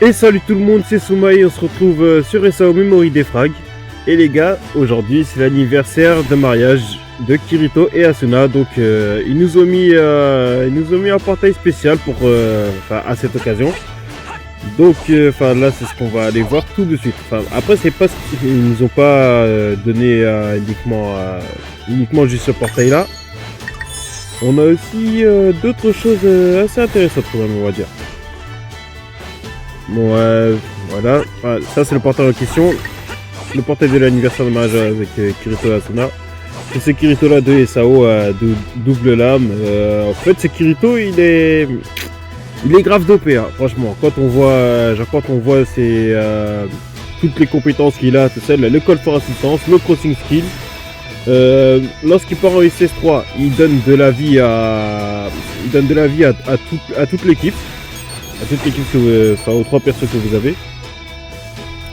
Et salut tout le monde, c'est Soumaï, on se retrouve sur SAO Memory des Frags. Et les gars, aujourd'hui c'est l'anniversaire de mariage de Kirito et Asuna. Donc ils nous ont mis un portail spécial pour, à cette occasion. Donc là c'est ce qu'on va aller voir tout de suite. Après c'est pas ils nous ont pas donné uniquement juste ce portail là. On a aussi d'autres choses assez intéressantes quand même, on va dire. Bon, voilà. Ça, c'est le portail en question. Le portail de l'anniversaire de mariage avec Kirito et Asuna. C'est Kirito là de SAO à double lame. En fait, c'est Kirito, il est grave dopé, hein, franchement. Quand on voit toutes les compétences qu'il a, tout ça, le call for assistance, le crossing skill. Lorsqu'il part en SS3, il donne de la vie à toute l'équipe. À toute l'équipe aux trois persos que vous avez,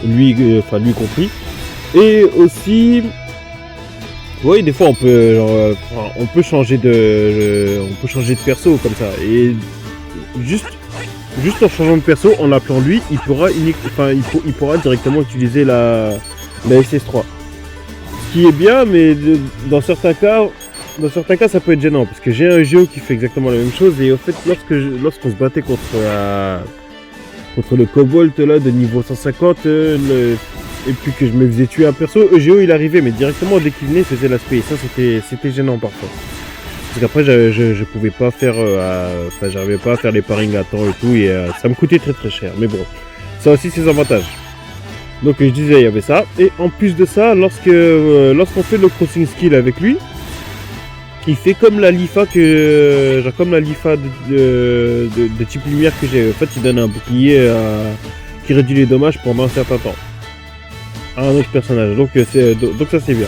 lui compris. Et aussi, oui, des fois on peut changer de perso comme ça. Et juste en changeant de perso, en l'appelant lui, il pourra directement utiliser la SS3. Ce qui est bien, mais dans certains cas, ça peut être gênant parce que j'ai un Géo qui fait exactement la même chose et en fait lorsqu'on se battait contre le Cobalt là de niveau 150 et puis que je me faisais tuer un perso, Géo il arrivait mais directement dès qu'il venait il faisait l'aspect et ça c'était gênant parfois. Parce qu'après je pouvais pas faire j'arrivais pas à faire les parings à temps et tout et ça me coûtait très très cher, mais bon, ça a aussi ses avantages. Donc je disais il y avait ça et en plus de ça lorsqu'on fait le crossing skill avec lui, il fait comme la Lifa de type lumière que j'ai. En fait, il donne un bouclier qui réduit les dommages pendant un certain temps à un autre personnage. Donc ça c'est bien.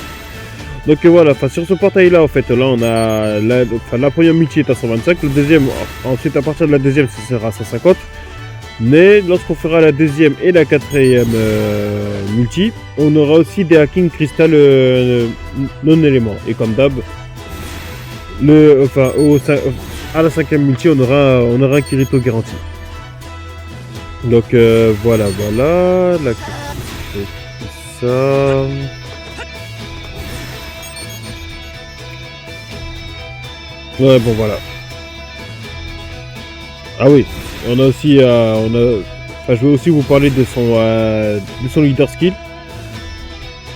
Donc voilà, sur ce portail là, en fait, là on a la première multi est à 125, le deuxième, ensuite à partir de la deuxième, ça sera à 150. Mais lorsqu'on fera la deuxième et la quatrième multi, on aura aussi des hacking cristal non éléments. Et comme d'hab, à la cinquième multi, on aura un Kirito garanti. Donc voilà, là, c'est ça. Ouais, bon voilà. Ah oui, on a aussi, je vais aussi vous parler de son leader skill.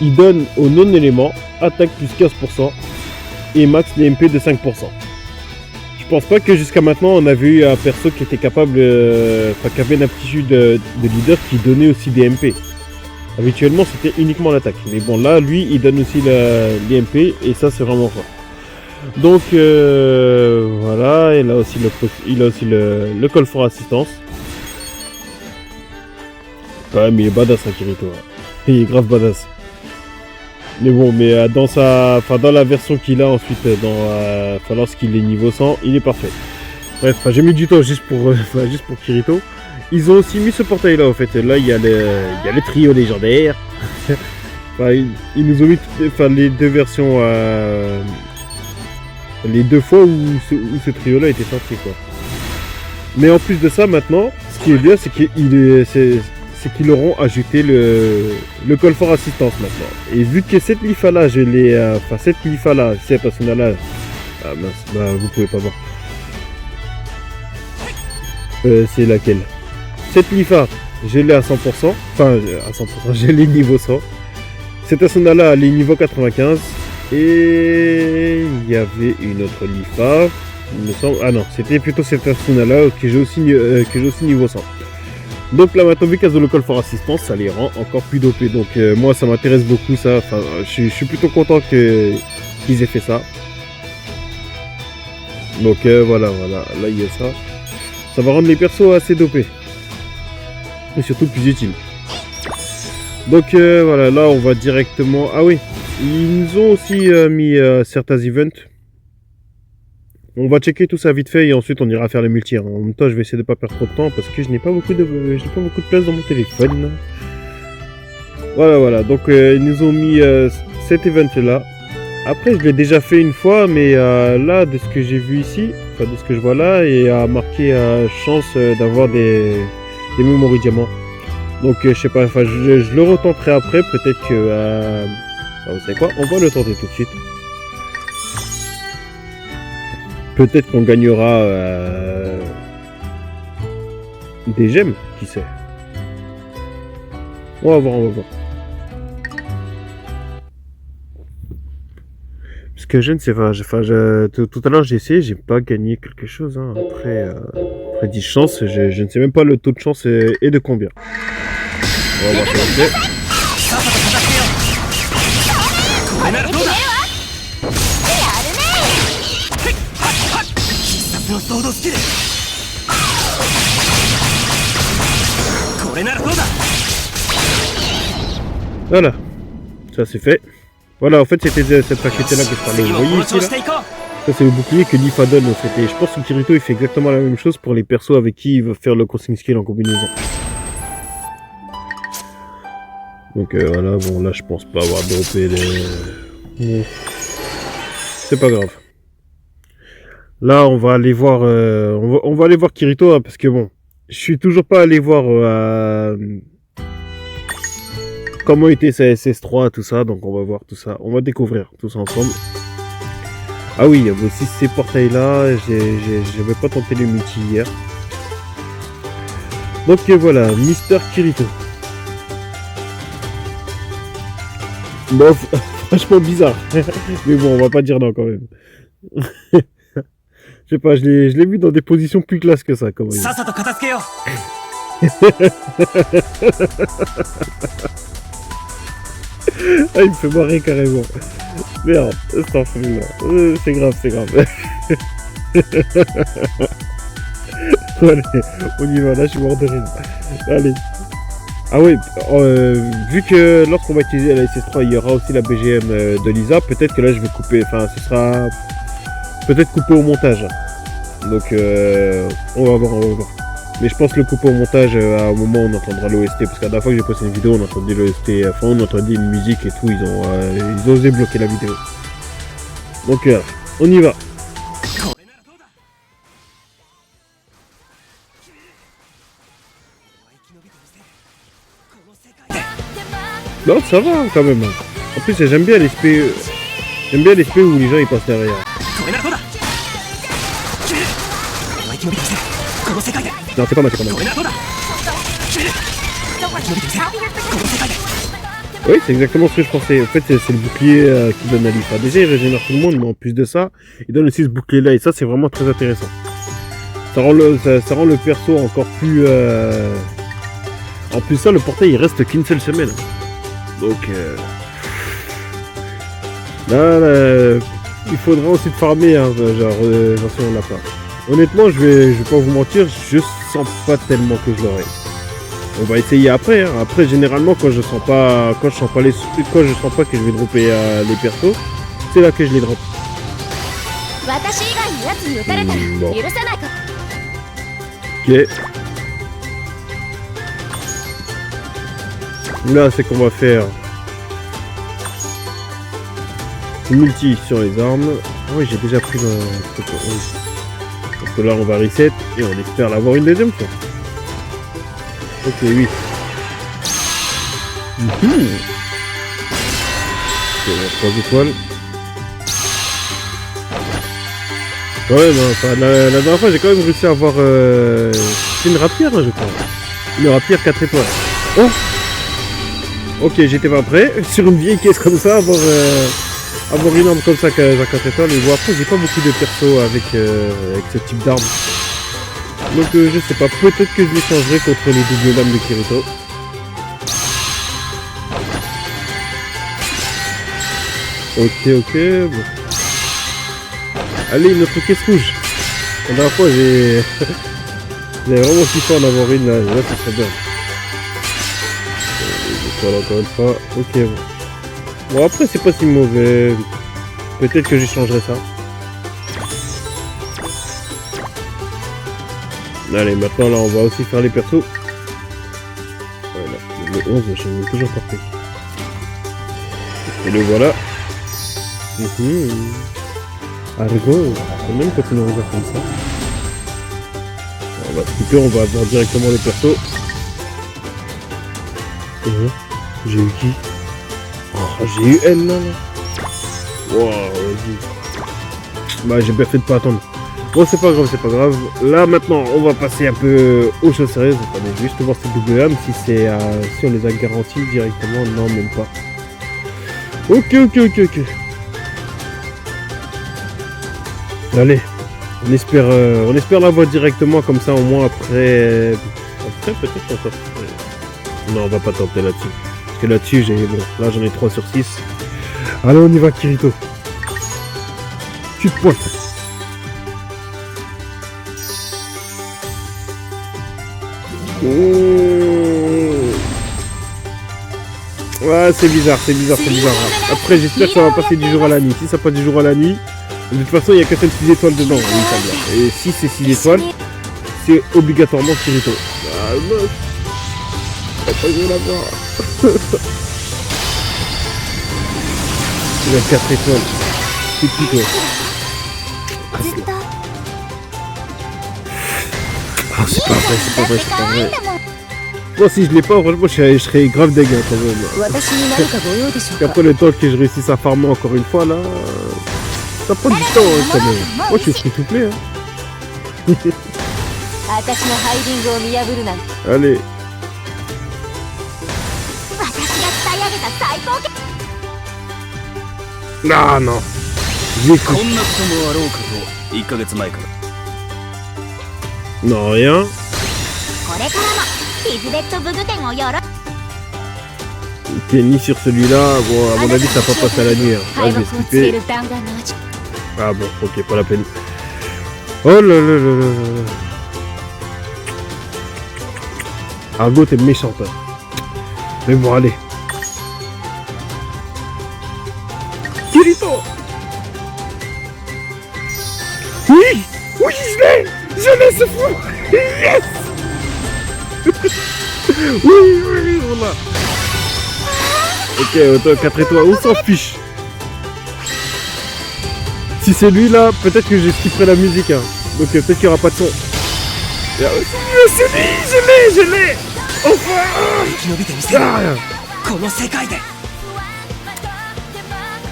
Il donne au non-élément attaque plus 15%. Et max les MP de 5%. Je pense pas que jusqu'à maintenant on avait eu un perso qui était capable, qui avait une aptitude de leader qui donnait aussi des MP. Habituellement c'était uniquement l'attaque. Mais bon là lui il donne aussi les MP et ça c'est vraiment fort. Donc voilà, et là aussi il a aussi le call for assistance. Quand même il est badass hein, Kirito. Hein. Il est grave badass. Mais bon, mais dans la version qu'il a ensuite, lorsqu'il est niveau 100, il est parfait. Bref, j'ai mis du temps juste pour Kirito. Ils ont aussi mis ce portail là, en fait. Là, il y a le trio légendaire. Ils nous ont mis les deux versions, les deux fois où ce trio là était sorti, quoi. Mais en plus de ça, maintenant, ce qui est bien, c'est qu'ils auront ajouté le call for assistance maintenant. Et vu que cette Lifa là, cette Asuna là, ah mince, vous pouvez pas voir. C'est laquelle? Cette Lifa, je l'ai à 100%, je l'ai niveau 100. Cette Asuna là, elle est niveau 95. Et il y avait une autre Lifa, il me semble. Ah non, c'était plutôt cette Asuna là que j'ai aussi niveau 100. Donc là maintenant vu qu'elles ont le call for assistance, ça les rend encore plus dopés. Donc moi ça m'intéresse beaucoup ça. Je suis plutôt content qu'ils aient fait ça. Donc voilà, là il y a ça. Ça va rendre les persos assez dopés. Et surtout plus utiles. Donc voilà, là on va directement. Ah oui, ils nous ont aussi mis certains events. On va checker tout ça vite fait et ensuite on ira faire les multi. En même temps, je vais essayer de pas perdre trop de temps parce que je n'ai pas beaucoup de place dans mon téléphone. Voilà. Donc ils nous ont mis cet event là. Après, je l'ai déjà fait une fois, mais là, de ce que j'ai vu ici, de ce que je vois là, il a marqué chance d'avoir des memory diamants. Donc je sais pas, enfin je le retenterai après, peut-être que... vous savez quoi, on va le tenter tout de suite. Peut-être qu'on gagnera des gemmes, qui sait. On va voir, on va voir. Parce que je ne sais pas, tout à l'heure j'ai essayé, j'ai pas gagné quelque chose. Hein. Après 10 chances, je ne sais même pas le taux de chance est de combien. On va voir ce que c'est. Voilà, ça c'est fait. Voilà, en fait c'était cette plaquette là que je parlais. Vous voyez ici là, ça c'est le bouclier que Leaf donne en fait. Et je pense que Kirito il fait exactement la même chose pour les persos avec qui il veut faire le crossing skill en combinaison. Donc voilà, bon là je pense pas avoir droppé les... C'est pas grave. Là on va aller voir on va aller voir Kirito hein, parce que bon, je suis toujours pas allé voir comment était sa SS3 tout ça, donc on va voir tout ça, on va découvrir tout ça ensemble. Ah oui, il y avait aussi ces portails là, j'avais pas tenté les multi hier. Donc voilà, Mister Kirito. Bon, franchement bizarre. Mais bon, on va pas dire non quand même. Je sais pas, je l'ai vu dans des positions plus classes que ça, comme ça. Ah, il me fait marrer carrément. Merde, c'est grave, c'est grave. Allez, on y va, là je suis mort de rire. Allez. Ah oui, vu que lorsqu'on va utiliser la SS3, il y aura aussi la BGM de Lisa, peut-être que là je vais couper, enfin ce sera peut-être coupé au montage. Donc on va voir. Mais je pense le couper au montage à un moment où on entendra l'OST, parce qu'à la dernière fois que j'ai posté une vidéo, on entendait l'OST, enfin on entendait une musique et tout, ils ont osé bloquer la vidéo. Donc on y va. Non, ça va quand même. En plus, j'aime bien l'esprit où les gens ils passent derrière. Non, c'est pas mal, c'est pas mal. Oui, c'est exactement ce que je pensais. En fait, c'est le bouclier qui donne à l'IFA. Déjà, il régénère tout le monde, mais en plus de ça, il donne aussi ce bouclier-là. Et ça, c'est vraiment très intéressant. Ça rend le perso encore plus... En plus ça, le portail, il reste qu'une seule semaine. Donc... Là, il faudra aussi farmer, hein, genre, j'en sais on l'a pas. Honnêtement, je vais pas vous mentir, je sens pas tellement que je l'aurai. On va essayer après. Hein. Après, généralement, quand je sens pas que je vais dropper les persos, c'est là que je les drop. Bon. Ok. Là, c'est qu'on va faire multi sur les armes. Ah oui, j'ai déjà pris le truc. Donc là, on va reset et on espère l'avoir une deuxième fois. Ok, oui. Ok, 3 étoiles. Quand même, hein, enfin, la dernière fois, j'ai quand même réussi à avoir une rapière, hein, je crois. Une rapière 4 étoiles. Oh! Ok, j'étais pas prêt. Sur une vieille caisse comme ça, avoir une arme comme ça qui a 4 étoiles. Et bon, après, j'ai pas beaucoup de persos avec ce type d'arme. Donc, je sais pas. Peut-être que je les changerai contre les doubles lames de Kirito. Ok, bon. Allez, notre caisse rouge. La dernière fois, j'ai vraiment kiffé en avoir une là. Là, ça serait bien. Voilà, encore une fois. Ok, bon. Bon, après, c'est pas si mauvais. Peut-être que j'échangerai ça. Allez, maintenant, là, on va aussi faire les persos. Voilà, le 11, je n'ai toujours pas pris. Et le voilà. Argo, c'est même quand on regarde comme ça. On va skipper, on va voir directement les persos. J'ai eu qui? Oh, j'ai eu elle là. Wow, vas-y. Bah j'ai bien fait de pas attendre. Bon c'est pas grave, c'est pas grave. Là maintenant on va passer un peu aux choses sérieuses. Attendez, je vais juste voir ces double âmes si on les a garantis directement. Non même pas. Ok. Allez, on espère la voir directement comme ça au moins après peut-être on sort. Non on va pas tenter là-dessus. Parce que là-dessus là j'en ai 3 sur 6. Allez on y va Kirito. Tu te pointes. Ouais c'est bizarre. Après j'espère que ça va passer du jour à la nuit. Si ça passe du jour à la nuit, de toute façon il n'y a que 6 étoiles dedans, il me semble. Et si c'est 6 étoiles, c'est obligatoirement Kirito. Ah non, je vais la voir. Il a 4 étoiles. C'est qui toi? Ah c'est pas vrai. Moi si je l'ai pas, franchement je serais grave dégueu quand même. Après le temps que je réussisse à farmer encore une fois là, ça prend du temps quand même. Moi je suis free to play hein. Allez. Ah non. J'ai cru. Non rien. Ok, ni sur celui-là, bon à mon avis ça va pas passer à la nuit. Hein. Là je vais skipper. Ah bon, ok, pas la peine. Oh là. Argo t'es méchante. Hein. Mais bon allez. Kirito. Oui, je l'ai ce fou. Yes. Oui, voilà. Ok, autant 4 étoiles, on s'en fiche. Si c'est lui là, peut-être que je skipperai la musique. Hein. Donc peut-être qu'il n'y aura pas de son. C'est lui, je l'ai. Enfin.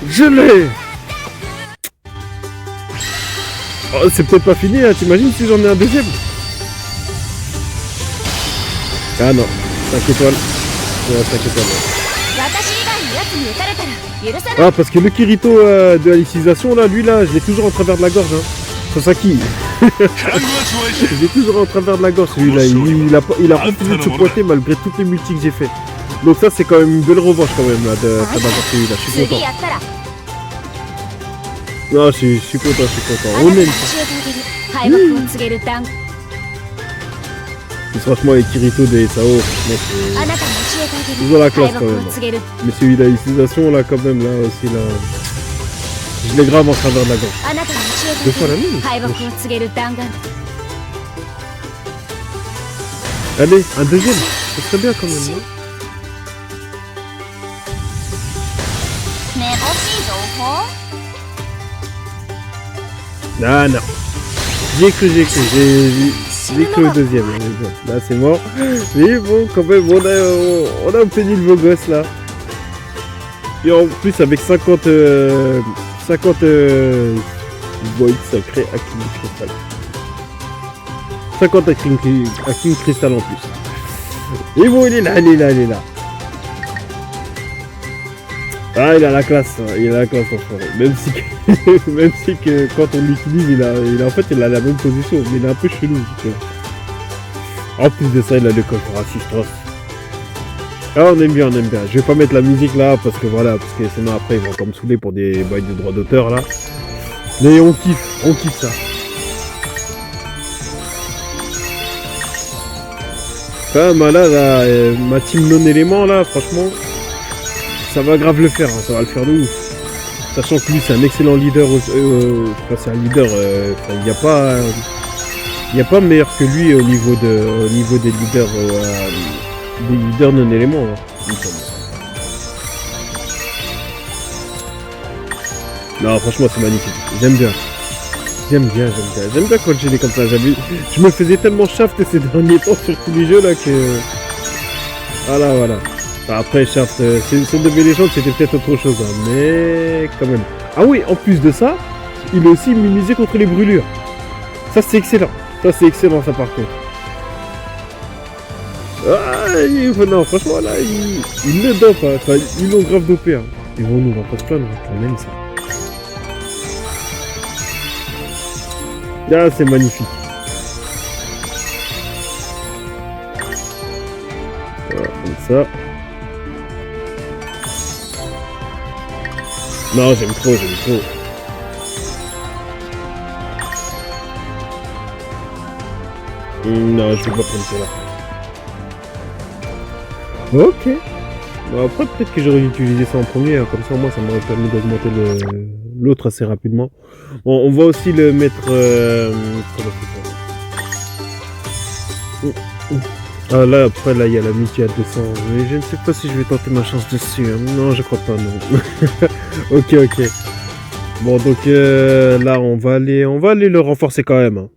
Je l'ai. Oh, c'est peut-être pas fini, hein. T'imagines si j'en ai un deuxième? Ah non, 5 étoiles. Ouais, 5 étoiles. Ah, parce que le Kirito de l'alicisation, là, lui, là, je l'ai toujours en travers de la gorge. Hein. Sasaki. Je l'ai toujours en travers de la gorge, celui-là. Il a refusé de se pointer malgré toutes les multis que j'ai fait. Donc ça, c'est quand même une belle revanche, quand même, là, de celui-là. Je suis content. Non, je suis content. On aime ça. Franchement, les Kirito de Sao, ils ont la classe quand même. Mais celui d'alicisation, là, quand même, là aussi, là. Je l'ai grave en travers de la gorge. 2 fois la même. Allez, un deuxième. C'est très bien quand même. Hein. Ah non. J'ai cru le deuxième. Là c'est mort. Mais bon, quand même, on a obtenu le beau gosse là. Et en plus avec 50 void sacré Akin Crystal. 50 Akin Crystal en plus. Et bon, il est là. Ah, il a la classe enfoiré. Même si que quand on l'utilise, il a la même position, mais il est un peu chelou. En plus de ça, il a le coffre assistance. Ah, on aime bien. Je vais pas mettre la musique là, parce que sinon après ils vont encore me saouler pour des bails de droits d'auteur là. Mais on kiffe ça. Ah, ma team non-élément là, franchement. Ça va grave le faire, hein, ça va le faire de ouf. Sachant que lui c'est un excellent leader, c'est un leader, il n'y a pas meilleur que lui au niveau des leaders non éléments. Hein, non franchement c'est magnifique, j'aime bien quand j'ai des comme ça, je me faisais tellement shaft ces derniers temps sur tous les jeux là que... Voilà. Enfin, après, Shaft, son de légende, c'était peut-être autre chose, hein, mais quand même. Ah oui, en plus de ça, il est aussi immunisé contre les brûlures. Ça, c'est excellent. Ça, c'est excellent, ça, par contre. Ah, non, franchement, là, il le dope, hein. Enfin, ils l'ont grave dopé, hein. Ils vont nous, on va pas se plaindre, on aime ça. Ah, c'est magnifique. Voilà, comme ça. Non, j'aime trop, j'aime trop. Non, je vais pas prendre ça là. Ok. Bon, après, peut-être que j'aurais utilisé ça en premier, hein. Comme ça, moi, ça m'aurait permis d'augmenter l'autre assez rapidement. Bon, on va aussi le mettre... Ah là, après, là, il y a la multi à 200. Mais je ne sais pas si je vais tenter ma chance dessus, hein. Non, je crois pas, non. Ok, ok. Bon, donc là, on va aller le renforcer quand même, hein.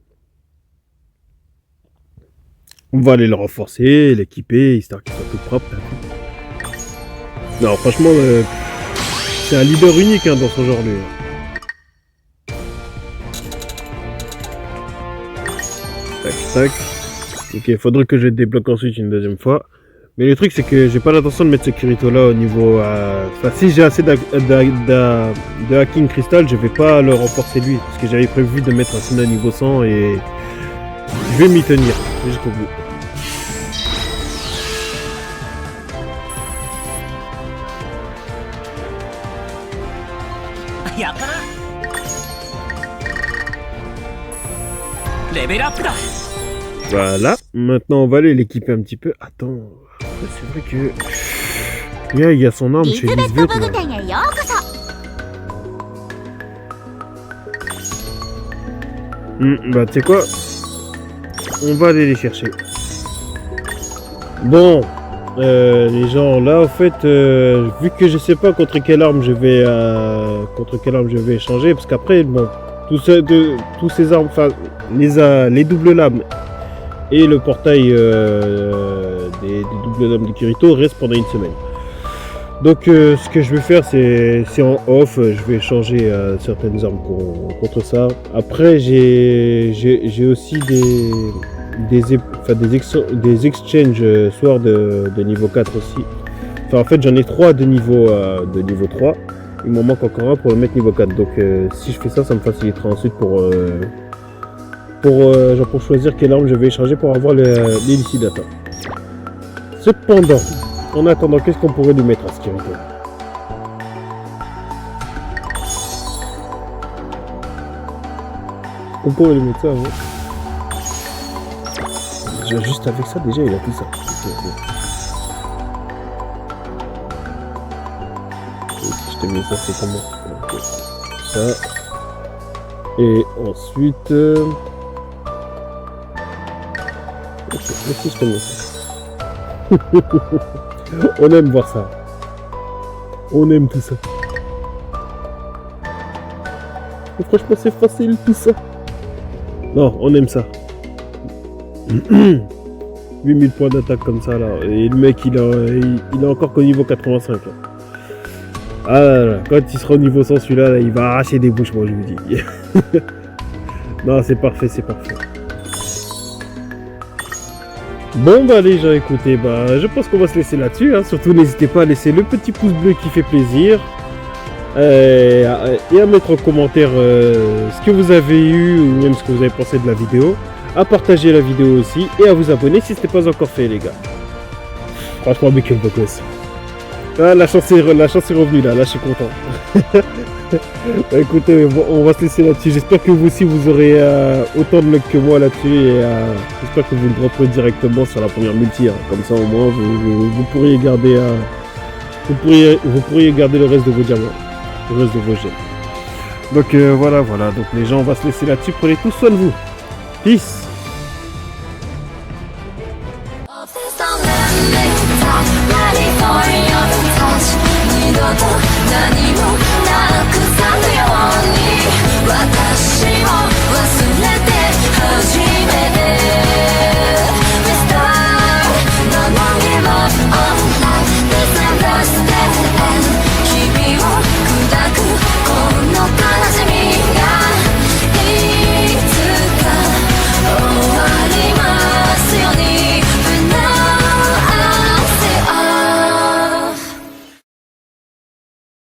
On va aller le renforcer, l'équiper, histoire qu'il soit tout propre. Hein. Non, franchement, c'est un leader unique, hein, dans son genre, lui. Tac, tac. Ok, il faudrait que je débloque ensuite une deuxième fois. Mais le truc, c'est que j'ai pas l'intention de mettre ce Kirito là au niveau... Enfin, si j'ai assez de hacking cristal, je vais pas le renforcer lui. Parce que j'avais prévu de mettre un Sina niveau 100 et... je vais m'y tenir jusqu'au bout. Voilà, maintenant on va aller l'équiper un petit peu. Attends, c'est vrai que... il y a son arme chez Lisbeth là. Bah tu sais quoi, on va aller les chercher. Bon, les gens là en fait, vu que je sais pas contre quelle arme je vais échanger, parce qu'après bon, tous ces armes, enfin les doubles lames et le portail des doubles lames de Kirito reste pendant une semaine. Donc ce que je vais faire c'est en off, je vais échanger certaines armes contre ça. Après j'ai aussi des exchanges sword de niveau 4 aussi. Enfin en fait j'en ai 3 de niveau 3. Il m'en manque encore un pour le mettre niveau 4. Donc si je fais ça, ça me facilitera ensuite pour choisir quelle arme je vais échanger pour avoir l'Elucidator. Cependant, en attendant, qu'est-ce qu'on pourrait lui mettre à ce Kirito? On pourrait lui mettre ça, hein. Juste avec ça, déjà, il a tout ça. Je te mets ça, c'est comment? Okay. Ça. Et ensuite... Ok, je te mets ça. On aime voir ça. On aime tout ça. Et franchement, c'est facile tout ça. Non, on aime ça. 8000 points d'attaque comme ça là. Et le mec il est encore qu'au niveau 85 là. Ah là là, quand il sera au niveau 100 celui-là, là, il va arracher des bouches, moi je vous dis. Non, c'est parfait, c'est parfait. Bon bah les gens, écoutez, bah je pense qu'on va se laisser là-dessus, hein. Surtout n'hésitez pas à laisser le petit pouce bleu qui fait plaisir et à mettre en commentaire ce que vous avez eu ou même ce que vous avez pensé de la vidéo, à partager la vidéo aussi et à vous abonner si ce n'est pas encore fait les gars. Franchement, mais quel beau gosse. Ah, la chance est revenue là, je suis content. Bah, écoutez, on va se laisser là-dessus. J'espère que vous aussi vous aurez autant de luck que moi là-dessus et j'espère que vous le dropperez directement sur la première multi, hein. Comme ça au moins vous pourriez garder vous pourriez garder le reste de vos diamants, le reste de vos gemmes. Donc voilà, donc les gens, on va se laisser là-dessus. Prenez tout soin de vous. Peace.